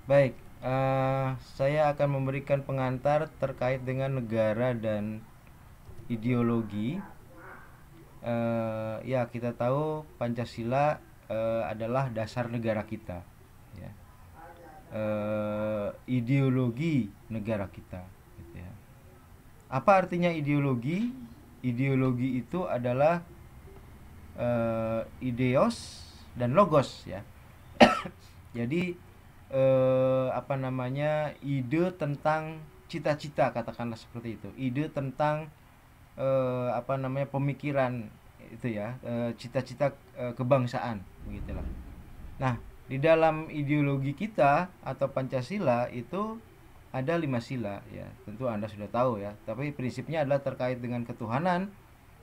Baik, saya akan memberikan pengantar terkait dengan negara dan ideologi. Ya, kita tahu Pancasila adalah dasar negara kita, ya. Ideologi negara kita, gitu ya. Apa artinya ideologi? Ideologi itu adalah ideos dan logos, ya. Jadi apa namanya, ide tentang cita-cita, katakanlah seperti itu. Ide tentang apa namanya, pemikiran itu ya, cita-cita kebangsaan, begitulah. Nah, di dalam ideologi kita atau Pancasila itu ada 5 sila, ya. Tentu Anda sudah tahu ya. Tapi prinsipnya adalah terkait dengan ketuhanan,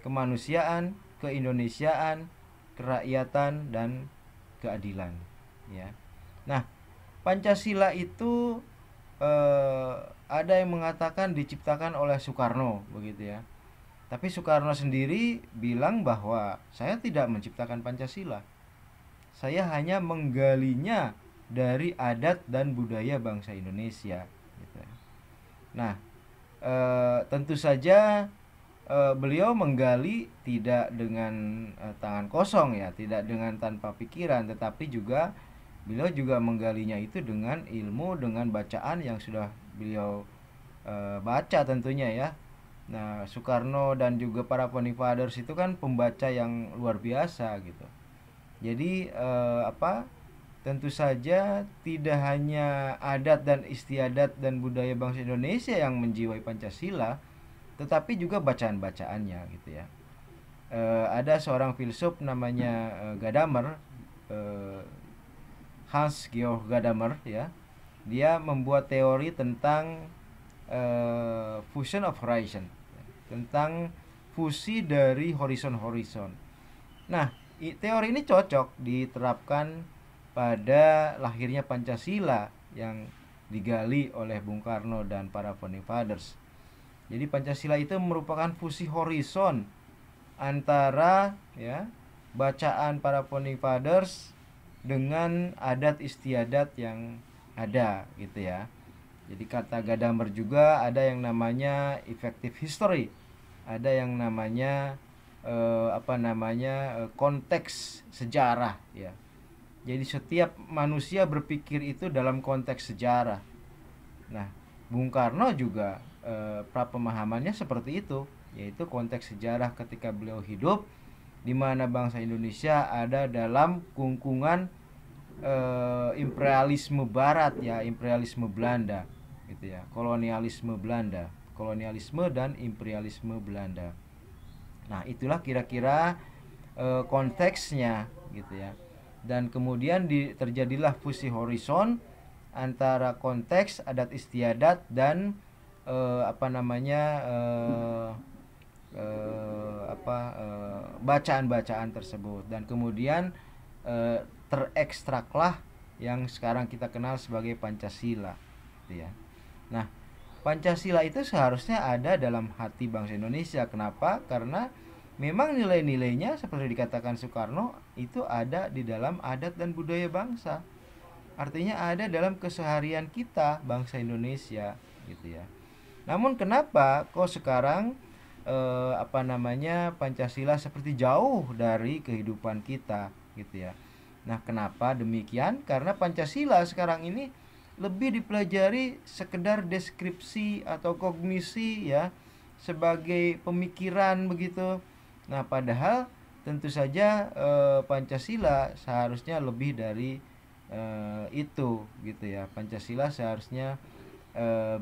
kemanusiaan, keindonesiaan, kerakyatan dan keadilan, ya. Nah, Pancasila itu ada yang mengatakan diciptakan oleh Soekarno, begitu ya. Tapi Soekarno sendiri bilang bahwa saya tidak menciptakan Pancasila. Saya hanya menggalinya dari adat dan budaya bangsa Indonesia, gitu. Nah, tentu saja beliau menggali tidak dengan tangan kosong, ya, tidak dengan tanpa pikiran, tetapi juga beliau juga menggalinya itu dengan ilmu, dengan bacaan yang sudah beliau baca tentunya, ya. Nah, Soekarno dan juga para founding fathers itu kan pembaca yang luar biasa, gitu. Jadi apa? Tentu saja tidak hanya adat dan istiadat dan budaya bangsa Indonesia yang menjiwai Pancasila, tetapi juga bacaan-bacaannya, gitu ya. Ada seorang filsuf namanya Gadamer, eh, Hans Georg Gadamer, ya. Dia membuat teori tentang fusion of horizon, tentang fusi dari horizon-horizon. Nah, teori ini cocok diterapkan pada lahirnya Pancasila yang digali oleh Bung Karno dan para founding fathers. Jadi Pancasila itu merupakan fusi horizon antara, ya, bacaan para founding fathers dengan adat istiadat yang ada, gitu ya. Jadi kata Gadamer juga ada yang namanya effective history, ada yang namanya apa namanya, konteks sejarah, ya. Jadi setiap manusia berpikir itu dalam konteks sejarah. Nah, Bung Karno juga pra pemahamannya seperti itu, yaitu konteks sejarah ketika beliau hidup, di mana bangsa Indonesia ada dalam kungkungan imperialisme Barat, ya, imperialisme Belanda, gitu ya, kolonialisme Belanda, kolonialisme dan imperialisme Belanda. Nah, itulah kira-kira konteksnya, gitu ya. Dan kemudian terjadilah fusi horizon antara konteks adat istiadat dan apa namanya, bacaan-bacaan tersebut, dan kemudian terekstraklah yang sekarang kita kenal sebagai Pancasila, gitu ya. Nah, Pancasila itu seharusnya ada dalam hati bangsa Indonesia. Kenapa? Karena memang nilai-nilainya seperti dikatakan Soekarno itu ada di dalam adat dan budaya bangsa. Artinya ada dalam keseharian kita bangsa Indonesia, gitu ya. Namun kenapa kok sekarang apa namanya, Pancasila seperti jauh dari kehidupan kita, gitu ya. Nah, kenapa demikian? Karena Pancasila sekarang ini lebih dipelajari sekedar deskripsi atau kognisi, ya, sebagai pemikiran begitu. Nah, padahal tentu saja Pancasila seharusnya lebih dari itu, gitu ya. Pancasila seharusnya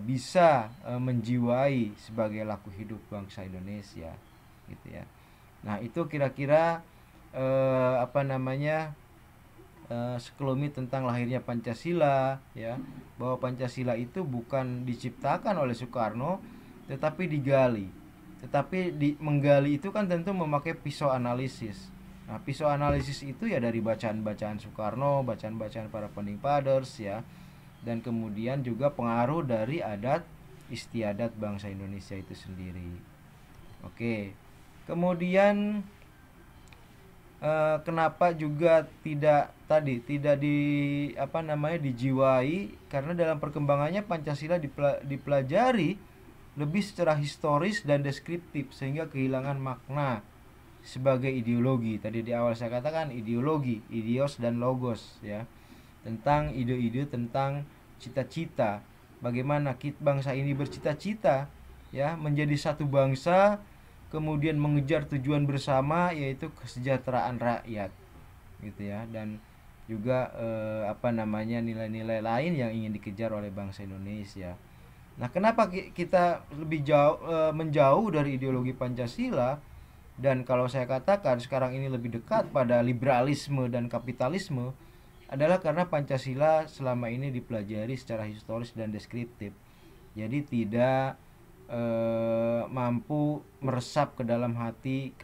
bisa menjiwai sebagai laku hidup bangsa Indonesia, gitu ya. Nah, itu kira-kira apa namanya, sekelumit tentang lahirnya Pancasila, ya. Bahwa Pancasila itu bukan diciptakan oleh Soekarno, tetapi digali. Tetapi menggali itu kan tentu memakai pisau analisis. Nah, pisau analisis itu ya dari bacaan-bacaan Soekarno, bacaan-bacaan para founding fathers, ya. Dan kemudian juga pengaruh dari adat istiadat bangsa Indonesia itu sendiri. Oke. Kemudian kenapa juga tidak dijiwai, karena dalam perkembangannya Pancasila dipelajari lebih secara historis dan deskriptif sehingga kehilangan makna sebagai ideologi. Tadi di awal saya katakan ideologi, idios dan logos ya. Tentang ide-ide, tentang cita-cita. Bagaimana bangsa ini bercita-cita ya menjadi satu bangsa, kemudian mengejar tujuan bersama yaitu kesejahteraan rakyat gitu ya, dan juga nilai-nilai lain yang ingin dikejar oleh bangsa Indonesia. Nah, kenapa kita lebih menjauh dari ideologi Pancasila, dan kalau saya katakan sekarang ini lebih dekat pada liberalisme dan kapitalisme, adalah karena Pancasila selama ini dipelajari secara historis dan deskriptif. Jadi tidak mampu meresap ke dalam hati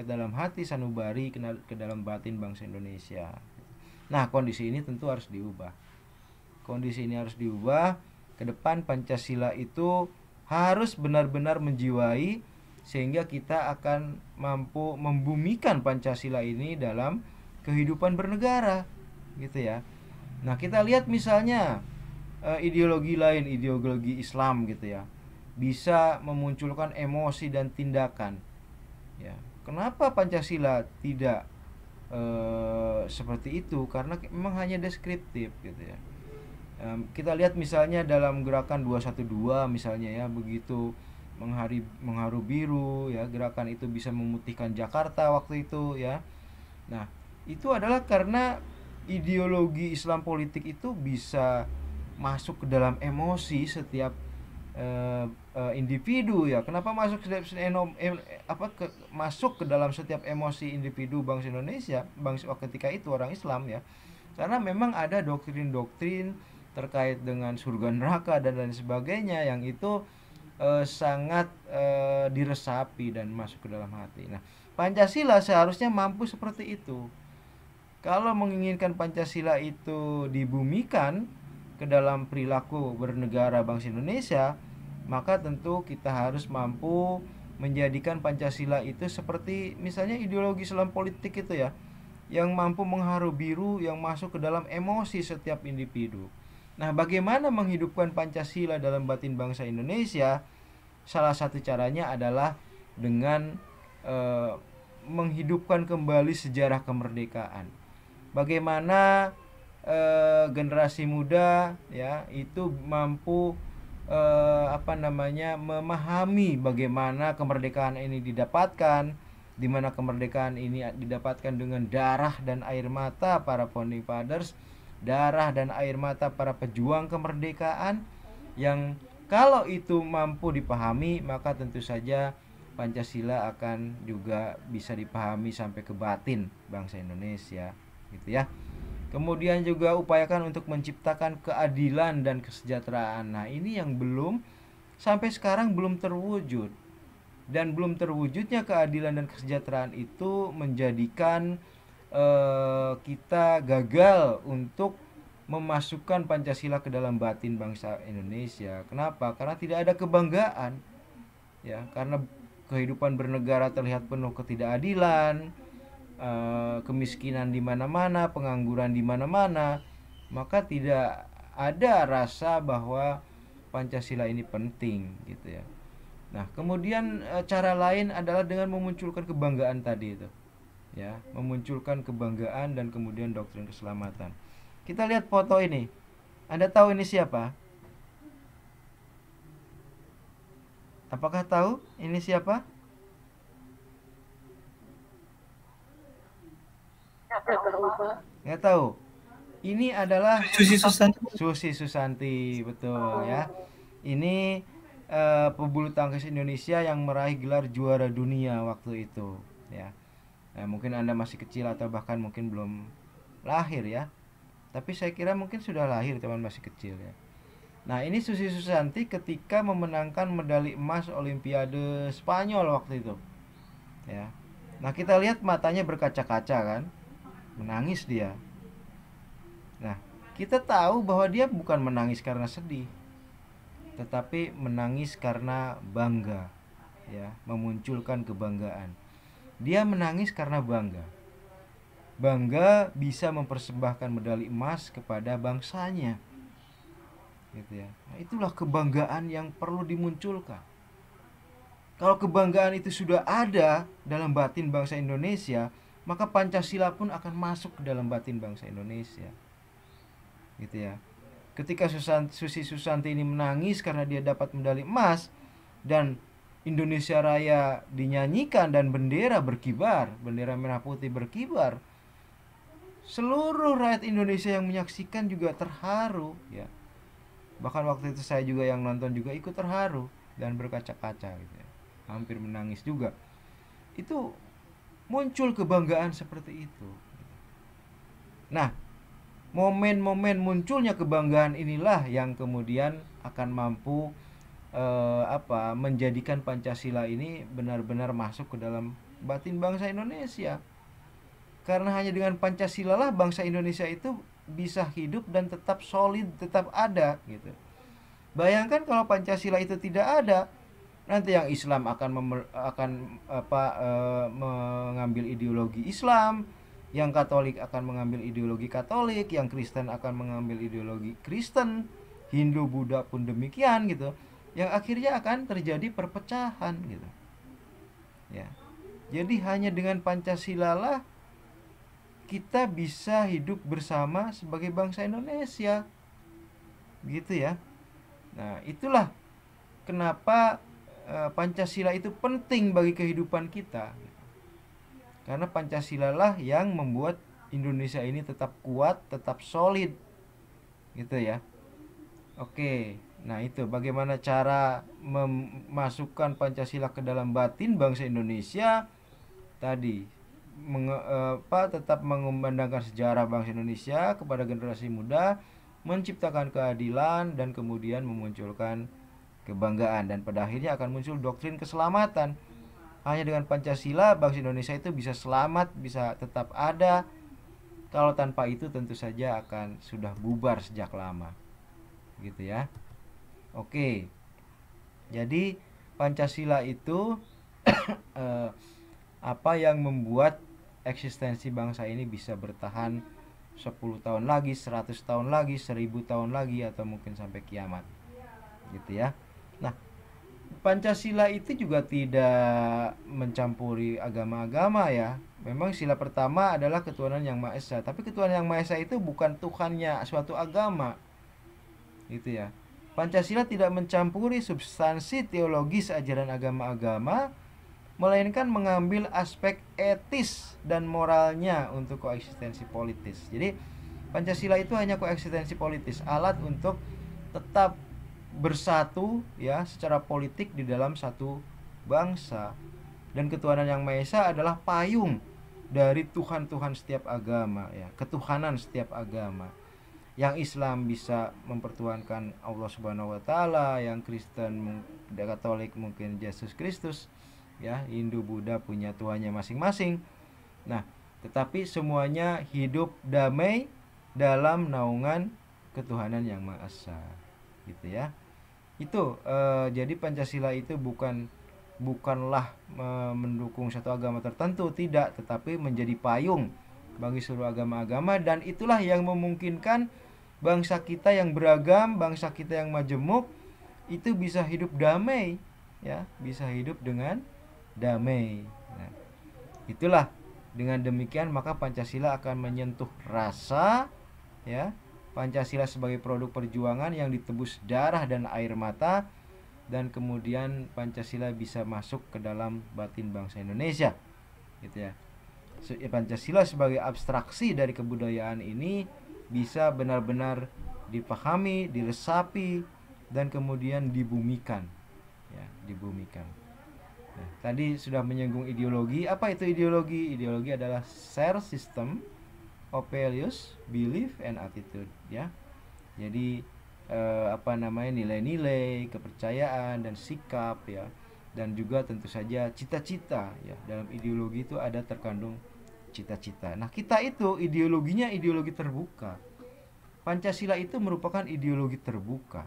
sanubari, ke dalam batin bangsa Indonesia. Nah, kondisi ini tentu harus diubah. Ke depan Pancasila itu harus benar-benar menjiwai, sehingga kita akan mampu membumikan Pancasila ini dalam kehidupan bernegara gitu ya. Nah, kita lihat misalnya ideologi lain, ideologi Islam gitu ya, bisa memunculkan emosi dan tindakan ya. Kenapa Pancasila tidak seperti itu? Karena memang hanya deskriptif gitu ya. Kita lihat misalnya dalam gerakan 212 misalnya ya, begitu mengharu biru ya, gerakan itu bisa memutihkan Jakarta waktu itu ya. Nah, itu adalah karena ideologi Islam politik itu bisa masuk ke dalam emosi setiap individu ya. Kenapa masuk ke dalam setiap emosi individu bangsa Indonesia, bangsa ketika itu orang Islam ya? Karena memang ada doktrin-doktrin terkait dengan surga neraka dan lain sebagainya yang itu sangat diresapi dan masuk ke dalam hati. Nah, Pancasila seharusnya mampu seperti itu. Kalau menginginkan Pancasila itu dibumikan ke dalam perilaku bernegara bangsa Indonesia, maka tentu kita harus mampu menjadikan Pancasila itu seperti misalnya ideologi Islam politik itu ya, yang mampu mengharu biru, yang masuk ke dalam emosi setiap individu. Nah, bagaimana menghidupkan Pancasila dalam batin bangsa Indonesia? Salah satu caranya adalah dengan menghidupkan kembali sejarah kemerdekaan. Bagaimana generasi muda ya itu mampu memahami bagaimana kemerdekaan ini didapatkan, di mana kemerdekaan ini didapatkan dengan darah dan air mata para founding fathers, darah dan air mata para pejuang kemerdekaan, yang kalau itu mampu dipahami, maka tentu saja Pancasila akan juga bisa dipahami sampai ke batin bangsa Indonesia gitu ya. Kemudian juga upayakan untuk menciptakan keadilan dan kesejahteraan. Nah, ini yang sampai sekarang belum terwujud. Dan belum terwujudnya keadilan dan kesejahteraan itu menjadikan kita gagal untuk memasukkan Pancasila ke dalam batin bangsa Indonesia. Kenapa? Karena tidak ada kebanggaan. Ya, karena kehidupan bernegara terlihat penuh ketidakadilan, kemiskinan di mana-mana, pengangguran di mana-mana, maka tidak ada rasa bahwa Pancasila ini penting gitu ya. Nah, kemudian cara lain adalah dengan memunculkan kebanggaan tadi itu. Ya, memunculkan kebanggaan dan kemudian doktrin keselamatan. Kita lihat foto ini. Anda tahu ini siapa? Apakah tahu ini siapa? Nggak tahu. Ini adalah Susi Susanti, betul ya. Ini pebulu tangkis Indonesia yang meraih gelar juara dunia waktu itu ya. Nah, mungkin Anda masih kecil atau bahkan mungkin belum lahir ya. Tapi saya kira mungkin sudah lahir, teman masih kecil ya. Nah, ini Susi Susanti ketika memenangkan medali emas Olimpiade Spanyol waktu itu ya. Nah, kita lihat matanya berkaca-kaca kan, menangis dia. Nah, kita tahu bahwa dia bukan menangis karena sedih, tetapi menangis karena bangga ya, memunculkan kebanggaan. Dia menangis karena bangga. bangga bisa mempersembahkan medali emas kepada bangsanya, gitu ya. Nah, itulah kebanggaan yang perlu dimunculkan. Kalau kebanggaan itu sudah ada dalam batin bangsa Indonesia, maka Pancasila pun akan masuk ke dalam batin bangsa Indonesia, gitu ya. Ketika Susi Susanti ini menangis karena dia dapat medali emas dan Indonesia Raya dinyanyikan dan bendera berkibar, bendera merah putih berkibar, seluruh rakyat Indonesia yang menyaksikan juga terharu, ya. Bahkan waktu itu saya juga yang nonton juga ikut terharu dan berkaca-kaca, gitu ya. Hampir menangis juga. Itu muncul kebanggaan seperti itu. Nah, momen-momen munculnya kebanggaan inilah yang kemudian akan mampu menjadikan Pancasila ini benar-benar masuk ke dalam batin bangsa Indonesia. Karena hanya dengan Pancasila lah bangsa Indonesia itu bisa hidup dan tetap solid, tetap ada, gitu. Bayangkan kalau Pancasila itu tidak ada, nanti yang Islam akan mengambil ideologi Islam, yang Katolik akan mengambil ideologi Katolik, yang Kristen akan mengambil ideologi Kristen, Hindu, Buddha pun demikian, gitu. Yang akhirnya akan terjadi perpecahan, gitu. Ya. Jadi hanya dengan Pancasila lah kita bisa hidup bersama sebagai bangsa Indonesia, gitu ya. Nah, itulah kenapa Pancasila itu penting bagi kehidupan kita. Karena Pancasila lah yang membuat Indonesia ini tetap kuat, tetap solid, gitu ya. Oke, nah itu bagaimana cara memasukkan Pancasila ke dalam batin bangsa Indonesia tadi. Tetap mengumandangkan sejarah bangsa Indonesia kepada generasi muda, menciptakan keadilan dan kemudian memunculkan kebanggaan, dan pada akhirnya akan muncul doktrin keselamatan. Hanya dengan Pancasila bangsa Indonesia itu bisa selamat, bisa tetap ada. Kalau tanpa itu tentu saja akan sudah bubar sejak lama, gitu ya. Oke, jadi Pancasila itu apa yang membuat eksistensi bangsa ini bisa bertahan 10 tahun lagi, 100 tahun lagi, 1000 tahun lagi, atau mungkin sampai kiamat, gitu ya. Nah, Pancasila itu juga tidak mencampuri agama-agama, ya. Memang sila pertama adalah ketuhanan yang Maha Esa, tapi ketuhanan yang Maha Esa itu bukan Tuhannya suatu agama, gitu ya. Pancasila tidak mencampuri substansi teologis ajaran agama-agama, melainkan mengambil aspek etis dan moralnya untuk koeksistensi politis. Jadi Pancasila itu hanya koeksistensi politis, alat untuk tetap bersatu, ya, secara politik di dalam satu bangsa. Dan ketuhanan yang Maha Esa adalah payung dari Tuhan-Tuhan setiap agama, ya, ketuhanan setiap agama. Yang Islam bisa mempertuhankan Allah Subhanahu wa taala, yang Kristen, Katolik mungkin Yesus Kristus, ya, Hindu, Buddha punya tuhannya masing-masing. Nah, tetapi semuanya hidup damai dalam naungan ketuhanan yang Maha Esa, gitu ya. Itu jadi Pancasila itu bukanlah mendukung satu agama tertentu, tidak, tetapi menjadi payung bagi seluruh agama-agama, dan itulah yang memungkinkan bangsa kita yang beragam, bangsa kita yang majemuk itu bisa hidup damai, ya, bisa hidup dengan damai. Nah, itulah dengan demikian maka Pancasila akan menyentuh rasa, ya. Pancasila sebagai produk perjuangan yang ditebus darah dan air mata, dan kemudian Pancasila bisa masuk ke dalam batin bangsa Indonesia, gitu ya. Pancasila sebagai abstraksi dari kebudayaan ini bisa benar-benar dipahami, diresapi, dan kemudian dibumikan, ya, dibumikan. Nah, tadi sudah menyinggung ideologi. Apa itu ideologi? Ideologi adalah share system of values, belief, and attitude, ya. Jadi nilai-nilai, kepercayaan dan sikap, ya, dan juga tentu saja cita-cita, ya. Dalam ideologi itu ada terkandung cita-cita. Nah, kita itu ideologinya ideologi terbuka. Pancasila itu merupakan ideologi terbuka.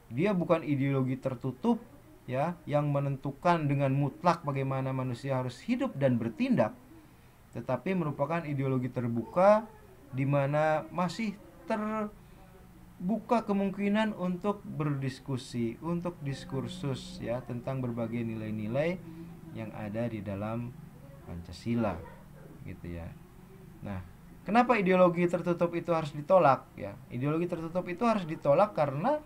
Dia bukan ideologi tertutup, ya, yang menentukan dengan mutlak bagaimana manusia harus hidup dan bertindak. tetapi merupakan ideologi terbuka di mana masih terbuka kemungkinan untuk berdiskusi, untuk diskursus ya tentang berbagai nilai-nilai yang ada di dalam Pancasila gitu ya. Nah, kenapa ideologi tertutup itu harus ditolak ya? Ideologi tertutup itu harus ditolak karena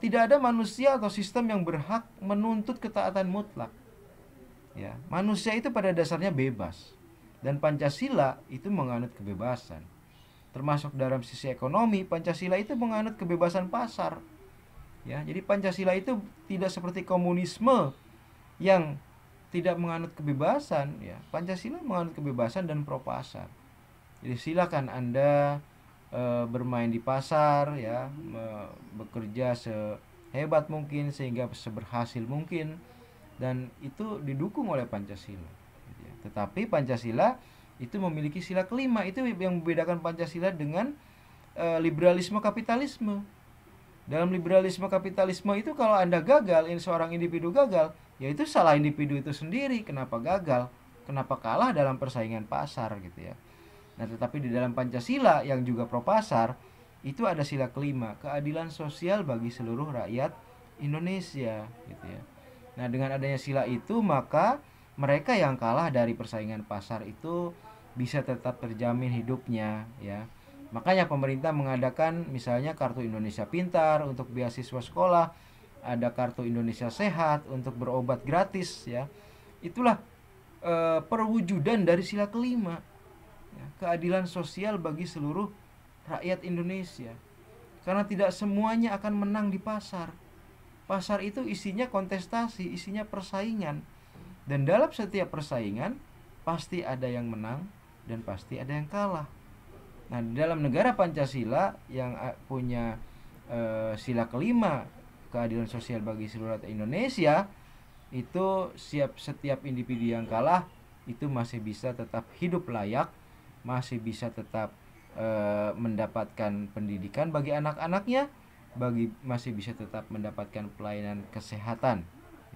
tidak ada manusia atau sistem yang berhak menuntut ketaatan mutlak. Ya, manusia itu pada dasarnya bebas dan Pancasila itu menganut kebebasan. Termasuk dalam sisi ekonomi, Pancasila itu menganut kebebasan pasar. Ya, jadi Pancasila itu tidak seperti komunisme yang tidak menganut kebebasan. Ya, Pancasila menganut kebebasan dan pro pasar. Jadi silakan Anda bermain di pasar, ya, bekerja sehebat mungkin sehingga seberhasil mungkin, dan itu didukung oleh Pancasila. Tetapi Pancasila itu memiliki sila kelima, itu yang membedakan Pancasila dengan liberalisme kapitalisme. Dalam liberalisme kapitalisme itu kalau Anda gagal, ini seorang individu gagal, ya itu salah individu itu sendiri. Kenapa gagal? Kenapa kalah dalam persaingan pasar gitu ya. Nah, tetapi di dalam Pancasila yang juga pro pasar, itu ada sila kelima, keadilan sosial bagi seluruh rakyat Indonesia gitu ya. Nah, dengan adanya sila itu, maka mereka yang kalah dari persaingan pasar itu bisa tetap terjamin hidupnya ya. Makanya pemerintah mengadakan misalnya kartu Indonesia Pintar untuk beasiswa sekolah, ada kartu Indonesia Sehat untuk berobat gratis ya. Itulah perwujudan dari sila kelima. Ya, keadilan sosial bagi seluruh rakyat Indonesia. Karena tidak semuanya akan menang di pasar. Pasar itu isinya kontestasi, isinya persaingan. Dan dalam setiap persaingan pasti ada yang menang dan pasti ada yang kalah. Nah, di dalam negara Pancasila yang punya sila kelima, keadilan sosial bagi seluruh rakyat Indonesia, itu setiap individu yang kalah itu masih bisa tetap hidup layak, masih bisa tetap mendapatkan pendidikan bagi anak-anaknya, masih bisa tetap mendapatkan pelayanan kesehatan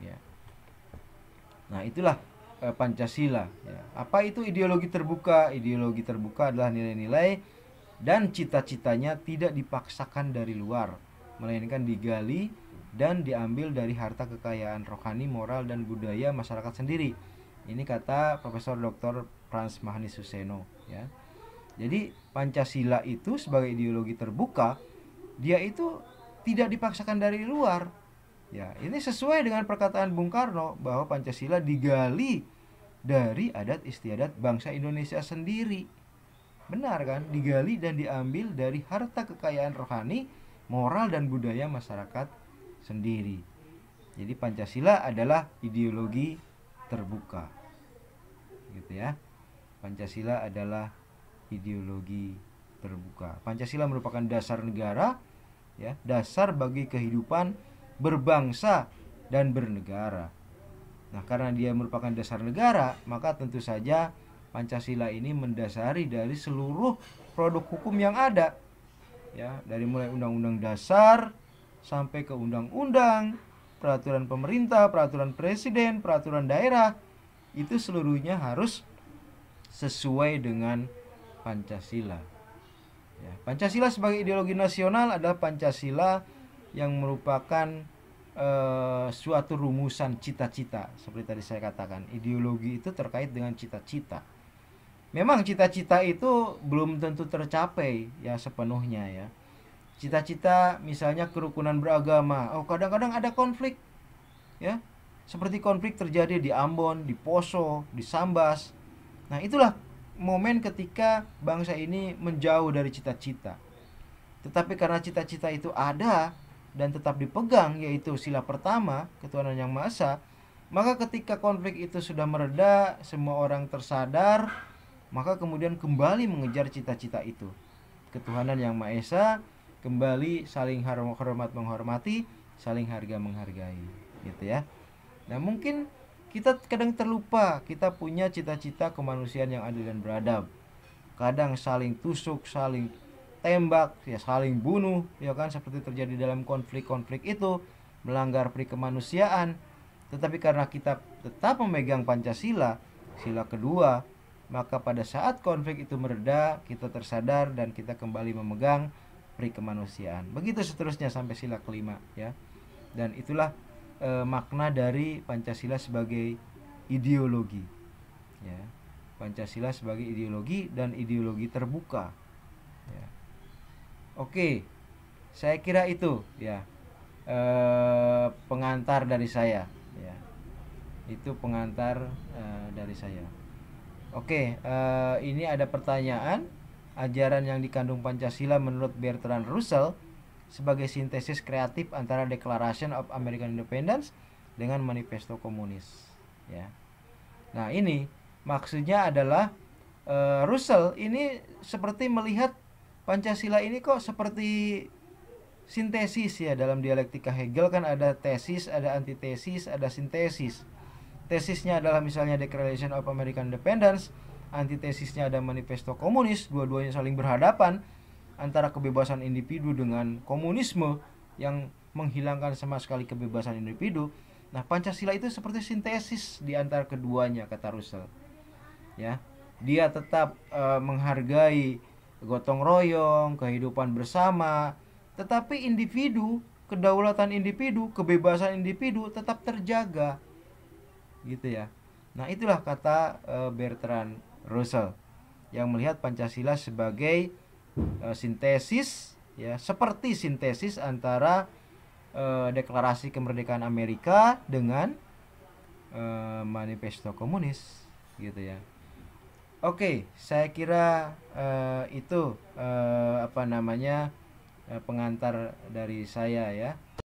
ya. Nah, itulah Pancasila ya. Apa itu ideologi terbuka? Ideologi terbuka adalah nilai-nilai dan cita-citanya tidak dipaksakan dari luar, melainkan digali dan diambil dari harta kekayaan rohani, moral, dan budaya masyarakat sendiri. Ini kata Profesor Dr. Frans Mahanis Suseno ya. Jadi Pancasila itu sebagai ideologi terbuka, dia itu tidak dipaksakan dari luar. Ya, ini sesuai dengan perkataan Bung Karno bahwa Pancasila digali dari adat istiadat bangsa Indonesia sendiri. Benar kan? Digali dan diambil dari harta kekayaan rohani, moral, dan budaya masyarakat sendiri. Jadi Pancasila adalah ideologi terbuka. Gitu ya. Pancasila adalah ideologi terbuka. Pancasila merupakan dasar negara ya, dasar bagi kehidupan berbangsa dan bernegara. Nah, karena dia merupakan dasar negara, maka tentu saja Pancasila ini mendasari dari seluruh produk hukum yang ada. Ya, dari mulai undang-undang dasar sampai ke undang-undang, peraturan pemerintah, peraturan presiden, peraturan daerah, itu seluruhnya harus sesuai dengan Pancasila. Ya, Pancasila sebagai ideologi nasional adalah Pancasila yang merupakan suatu rumusan cita-cita. Seperti tadi saya katakan, ideologi itu terkait dengan cita-cita. Memang cita-cita itu belum tentu tercapai ya sepenuhnya ya. Cita-cita misalnya kerukunan beragama, kadang-kadang ada konflik ya. Seperti konflik terjadi di Ambon, di Poso, di Sambas. Nah, itulah momen ketika bangsa ini menjauh dari cita-cita. Tetapi karena cita-cita itu ada dan tetap dipegang, yaitu sila pertama, ketuhanan yang Maha Esa, maka ketika konflik itu sudah mereda, semua orang tersadar, maka kemudian kembali mengejar cita-cita itu. Ketuhanan yang Maha Esa, kembali saling hormat menghormati, saling harga menghargai, gitu ya. Nah, mungkin kita kadang terlupa, kita punya cita-cita kemanusiaan yang adil dan beradab. Kadang saling tusuk, saling tembak, ya saling bunuh, ya kan, seperti terjadi dalam konflik-konflik itu, melanggar pri kemanusiaan. Tetapi karena kita tetap memegang Pancasila, sila kedua, maka pada saat konflik itu mereda, kita tersadar dan kita kembali memegang pri kemanusiaan. Begitu seterusnya sampai sila kelima ya. Dan itulah makna dari Pancasila sebagai ideologi ya. Pancasila sebagai ideologi dan ideologi terbuka ya. Oke, saya kira itu ya pengantar dari saya ya. Itu pengantar dari saya. Oke, ini ada pertanyaan. Ajaran yang dikandung Pancasila menurut Bertrand Russell sebagai sintesis kreatif antara Declaration of American Independence dengan Manifesto Komunis ya. Nah, ini maksudnya adalah Russell ini seperti melihat Pancasila ini kok seperti sintesis ya. Dalam dialektika Hegel kan ada tesis, ada antitesis, ada sintesis. Tesisnya adalah misalnya Declaration of American Independence, antitesisnya ada Manifesto Komunis, dua-duanya saling berhadapan antara kebebasan individu dengan komunisme yang menghilangkan sama sekali kebebasan individu. Nah, Pancasila itu seperti sintesis di antara keduanya, kata Russell. Ya, dia tetap menghargai gotong royong, kehidupan bersama, tetapi individu, kedaulatan individu, kebebasan individu tetap terjaga. Gitu ya. Nah, itulah kata Bertrand Russell yang melihat Pancasila sebagai sintesis ya, seperti sintesis antara Deklarasi Kemerdekaan Amerika dengan Manifesto Komunis gitu ya. Oke, saya kira itu pengantar dari saya ya.